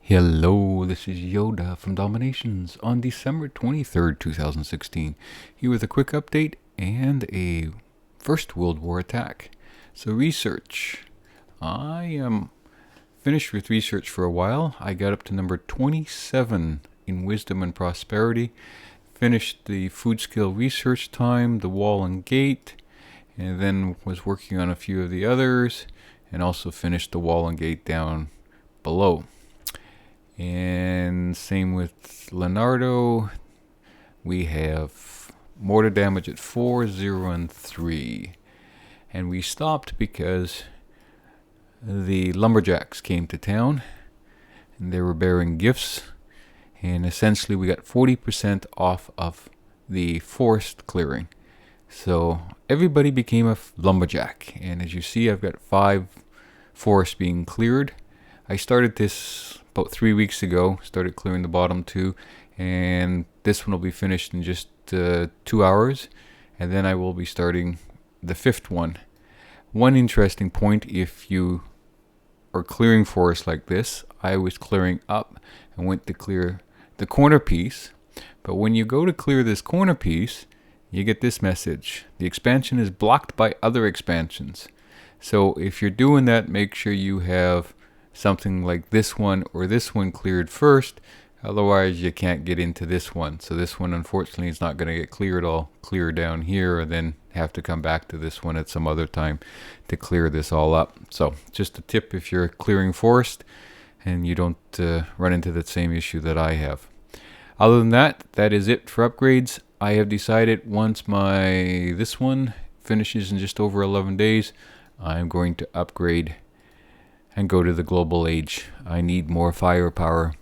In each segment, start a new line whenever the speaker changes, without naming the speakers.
Hello, this is Yoda from DomiNations on December 23rd, 2016, here with a quick update and a First World War attack. So research. I am finished with research for a while. I got up to number 27 in Wisdom and Prosperity, finished the food skill research time, the wall and gate, and then was working on a few of the others, and also finished the wall and gate down below. And same with Leonardo. We have mortar damage at 4, 0, and 3. And we stopped because the lumberjacks came to town and they were bearing gifts. And essentially we got 40% off of the forest clearing. So everybody became a lumberjack. And as you see, I've got 5 forests being cleared. I started this about 3 weeks ago, started clearing the bottom 2, and this one will be finished in just 2 hours, and then I will be starting the 5th one. One interesting point, if you are clearing forests like this, I was clearing up and went to clear the corner piece, but when you go to clear this corner piece, you get this message: the expansion is blocked by other expansions. So if you're doing that, make sure you have something like this one or this one cleared first, otherwise you can't get into this one. So this one unfortunately is not going to get cleared. I'll clear down here and then have to come back to this one at some other time to clear this all up. So just a tip if you're clearing forest and you don't run into the same issue that I have. Other than that, that is it for upgrades. I have decided once this one finishes in just over 11 days, I'm going to upgrade and go to the global age. I need more firepower,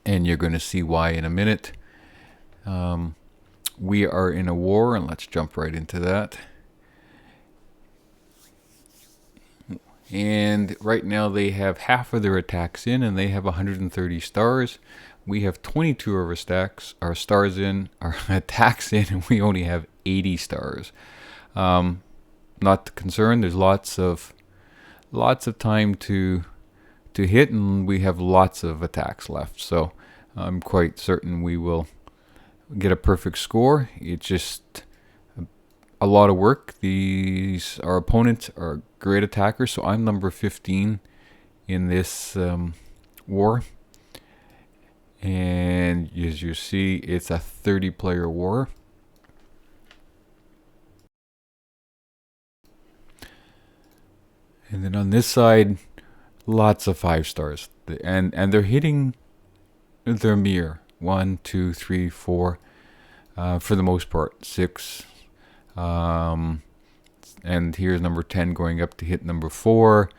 and you're going to see why in a minute. We are in a war, and let's jump right into that. And right now they have half of their attacks in, and they have 130 stars. We have 22 of our stars in, our attacks in, and we only have 80 stars. Not concerned. There's lots of time to hit, and we have lots of attacks left, so I'm quite certain we will get a perfect score. It's just a lot of work. Our opponents are great attackers, so I'm number 15 in this war, and as you see, it's a 30-player war. And then on this side, lots of 5 stars. And they're hitting their mirror. 1, 2, 3, 4. For the most part, 6. And here's number 10 going up to hit number 4.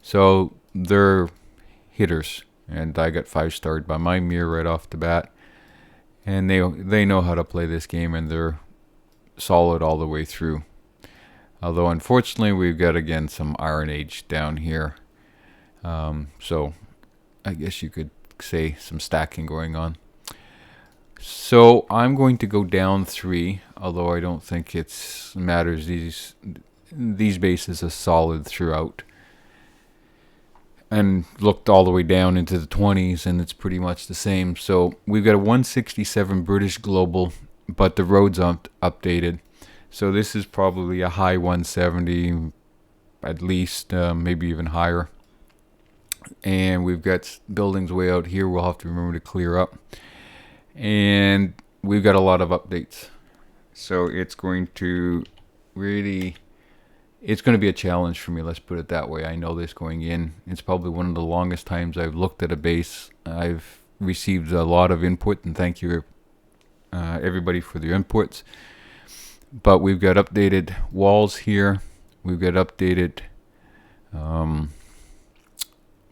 So they're hitters. And I got 5-starred by my mirror right off the bat. And they know how to play this game, and they're solid all the way through. Although unfortunately we've got again some Iron Age down here. So I guess you could say some stacking going on. So I'm going to go down 3, although I don't think it matters. These bases are solid throughout. And looked all the way down into the 20s, and it's pretty much the same. So we've got a 167 British global, but the roads aren't updated. So this is probably a high 170, at least, maybe even higher. And we've got buildings way out here we'll have to remember to clear up. And we've got a lot of updates. So it's going to be a challenge for me, let's put it that way. I know this going in. It's probably one of the longest times I've looked at a base. I've received a lot of input, and thank you everybody for their inputs. But we've got updated walls here. We've got updated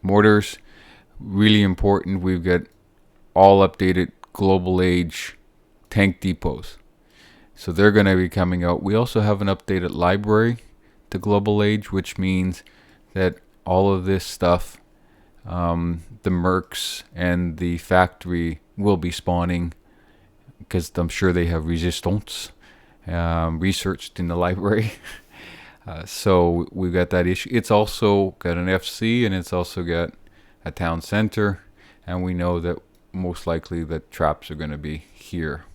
mortars. Really important. We've got all updated global age tank depots. So they're going to be coming out. We also have an updated library to global age, which means that all of this stuff, the mercs and the factory will be spawning, because I'm sure they have resistance researched in the library. So we've got that issue. It's also got an FC, and it's also got a town center. and we know that most likely the traps are going to be here.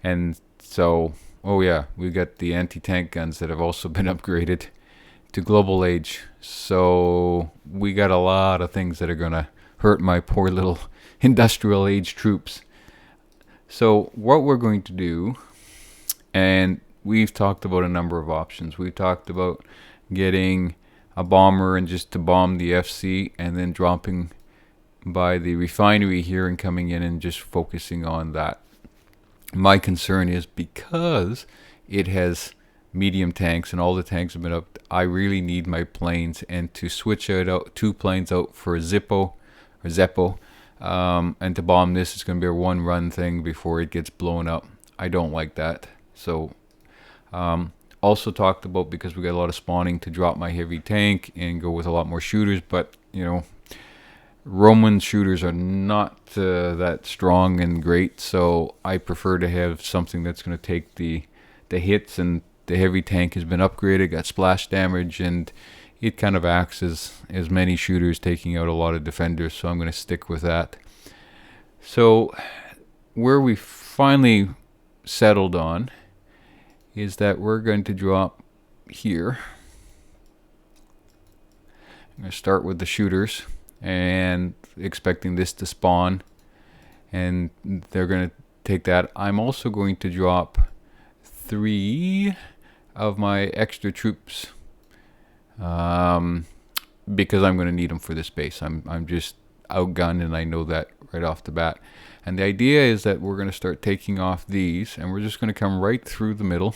And so, oh yeah, we got the anti-tank guns that have also been upgraded to global age. So we got a lot of things that are going to hurt my poor little industrial age troops. So what we're going to do, and we've talked about a number of options. We've talked about getting a bomber and just to bomb the FC and then dropping by the refinery here and coming in and just focusing on that. My concern is because it has medium tanks and all the tanks have been up, I really need my planes, and to switch out 2 planes out for a Zeppo, and to bomb this, it's going to be a 1-run thing before it gets blown up. I don't like that. So also talked about, because we got a lot of spawning, to drop my heavy tank and go with a lot more shooters, but you know, Roman shooters are not that strong and great, so I prefer to have something that's going to take the hits, and the heavy tank has been upgraded, got splash damage, and it kind of acts as many shooters taking out a lot of defenders, so I'm going to stick with that. So where we finally settled on is that we're going to drop here. I'm going to start with the shooters and expecting this to spawn, and they're going to take that. I'm also going to drop 3 of my extra troops because I'm going to need them for this base. I'm just outgunned, and I know that right off the bat. And the idea is that we're going to start taking off these, and we're just going to come right through the middle.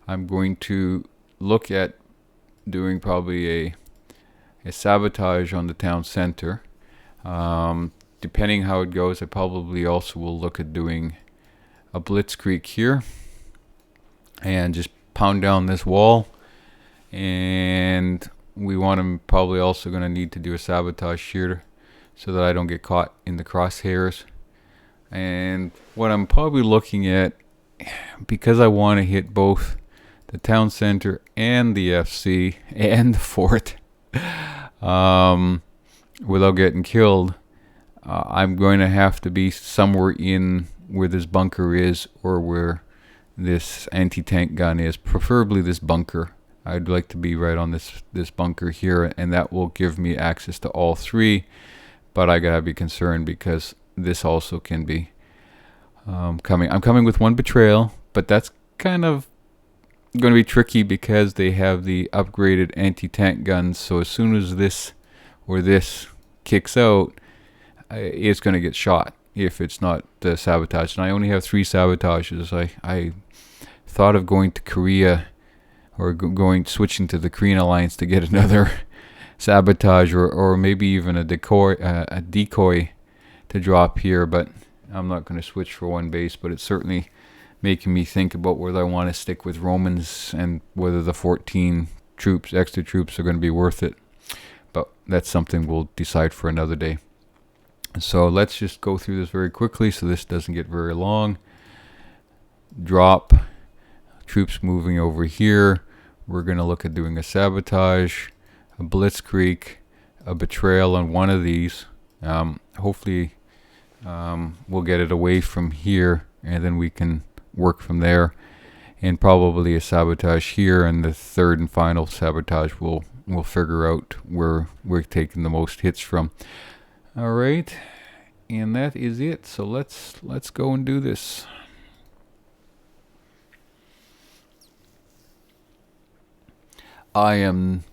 I'm going to look at doing probably a sabotage on the town center. Depending how it goes, I probably also will look at doing a blitzkrieg here and just pound down this wall. And we want to probably also going to need to do a sabotage here so that I don't get caught in the crosshairs. And what I'm probably looking at, because I want to hit both the town center and the FC and the fort without getting killed, I'm going to have to be somewhere in where this bunker is or where this anti-tank gun is, preferably this bunker. I'd like to be right on this bunker here, and that will give me access to all 3, but I gotta be concerned because this also can be coming. I'm coming with 1 betrayal, but that's kind of going to be tricky because they have the upgraded anti-tank guns, so as soon as this or this kicks out, it's going to get shot if it's not sabotaged. And I only have 3 sabotages. I thought of going to Korea or switching to the Korean alliance to get another sabotage or maybe even a decoy to drop here, but I'm not going to switch for 1 base. But it's certainly making me think about whether I want to stick with Romans and whether the 14 extra troops are going to be worth it. But that's something we'll decide for another day. So let's just go through this very quickly so this doesn't get very long. Drop. Troops moving over here. We're going to look at doing a sabotage, a blitzkrieg, a betrayal on one of these. Hopefully we'll get it away from here, and then we can work from there. And probably a sabotage here, and the third and final sabotage we'll figure out where we're taking the most hits from. All right, and that is it. So let's go and do this. I am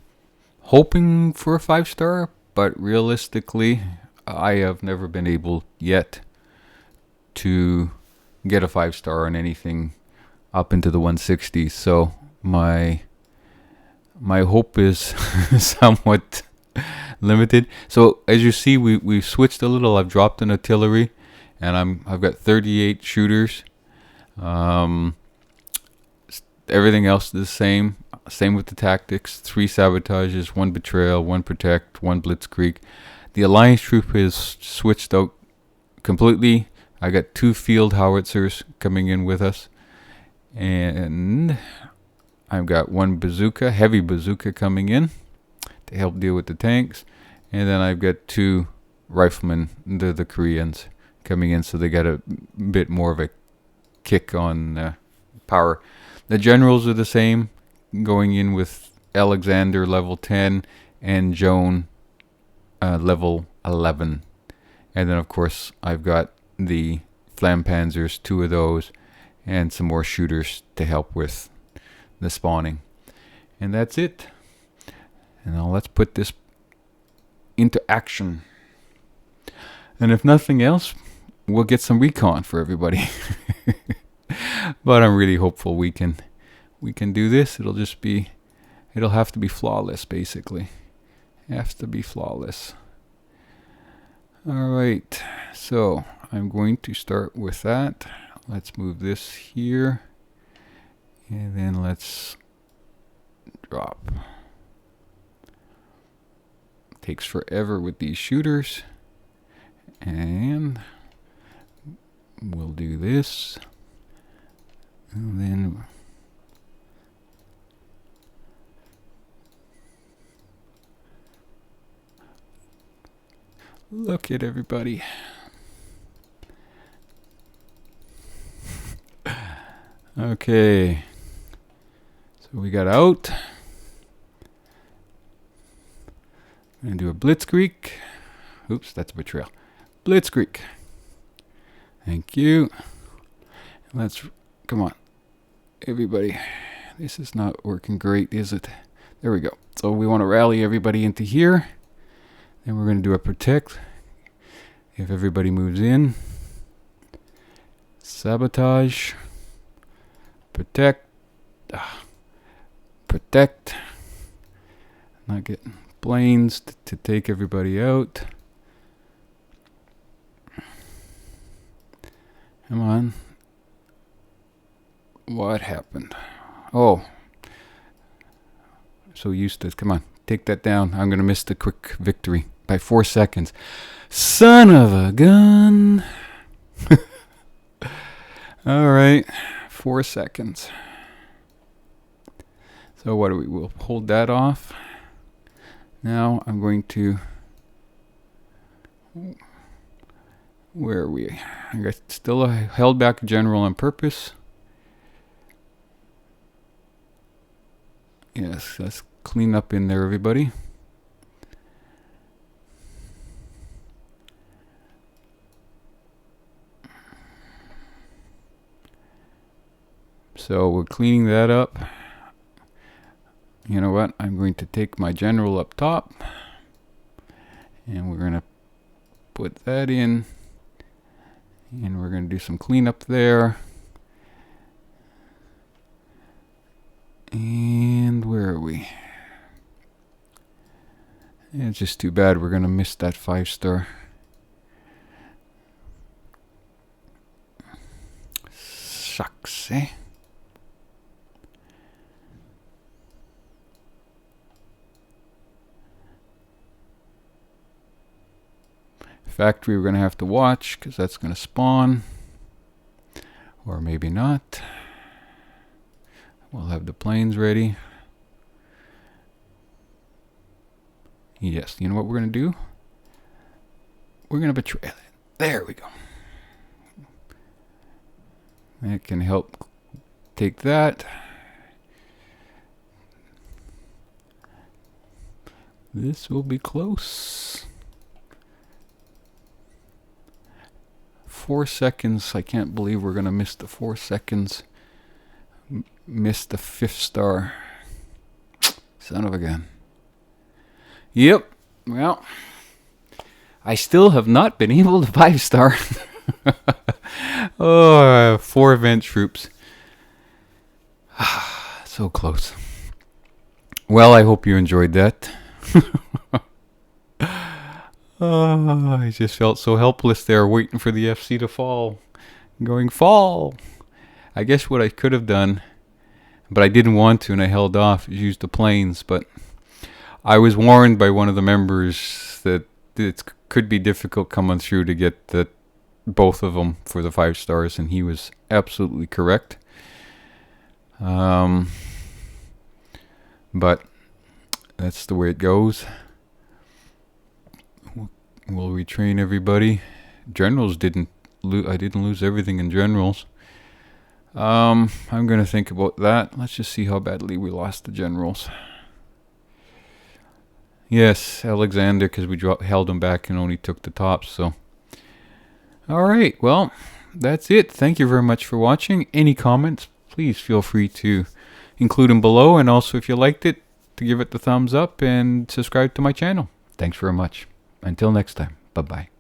hoping for a 5-star, but realistically, I have never been able yet to get a 5-star on anything up into the 160s. So my hope is somewhat limited. So as you see, we've switched a little. I've dropped an artillery, and I've got 38 shooters. Everything else is the same. Same with the tactics. 3 sabotages, 1 betrayal, 1 protect, 1 blitzkrieg. The alliance troop is switched out completely. I got 2 field howitzers coming in with us, and I've got 1 bazooka, heavy bazooka, coming in to help deal with the tanks. And then I've got 2 riflemen, the Koreans coming in, so they got a bit more of a kick on power. The generals are the same, going in with Alexander level 10 and Joan level 11. And then, of course, I've got the Flampanzers, 2 of those, and some more shooters to help with the spawning. And that's it. And now let's put this into action. And if nothing else, we'll get some recon for everybody. But I'm really hopeful we can do this. It'll have to be flawless, basically. Has to be flawless. Alright, so I'm going to start with that. Let's move this here. And then let's drop. Takes forever with these shooters. And we'll do this. And then look at everybody. Okay. So we got out. I'm going to do a blitzkrieg. Oops, that's a betrayal. Blitzkrieg. Thank you. Let's, come on. Everybody. This is not working great, is it? There we go. So we want to rally everybody into here. Then we're going to do a protect. If everybody moves in. Sabotage. Protect. Protect. Not get planes to take everybody out. Come on. What happened? Oh. So used to, come on. Take that down. I'm going to miss the quick victory by 4 seconds. Son of a gun. All right. 4 seconds. So what do we, we'll hold that off. Now I'm going to, where are we? I got still held back a general on purpose. Yes, let's clean up in there, everybody. So we're cleaning that up. You know what? I'm going to take my general up top. And we're going to put that in. And we're going to do some cleanup there. And where are we? It's just too bad we're going to miss that 5-star. Shucks, eh? Factory we're going to have to watch because that's going to spawn. Or maybe not. We'll have the planes ready. Yes, you know what we're going to do? We're going to betray it. There we go. That can help take that. This will be close. 4 seconds. I can't believe we're going to miss the 4 seconds. Miss the 5th star. Son of a gun. Yep. Well, I still have not been able to 5-star. Oh, 4 event troops. So close. Well, I hope you enjoyed that. Oh, I just felt so helpless there waiting for the FC to fall. Going, fall. I guess what I could have done, but I didn't want to and I held off, is use the planes. But I was warned by one of the members that it could be difficult coming through to get both of them for the 5 stars, and he was absolutely correct. But that's the way it goes. We'll retrain everybody. Generals didn't I didn't lose everything in generals. I'm gonna think about that. Let's just see how badly we lost the generals. Yes, Alexander, because we held him back and only took the tops. So, all right. Well, that's it. Thank you very much for watching. Any comments, please feel free to include them below. And also, if you liked it, to give it the thumbs up and subscribe to my channel. Thanks very much. Until next time. Bye-bye.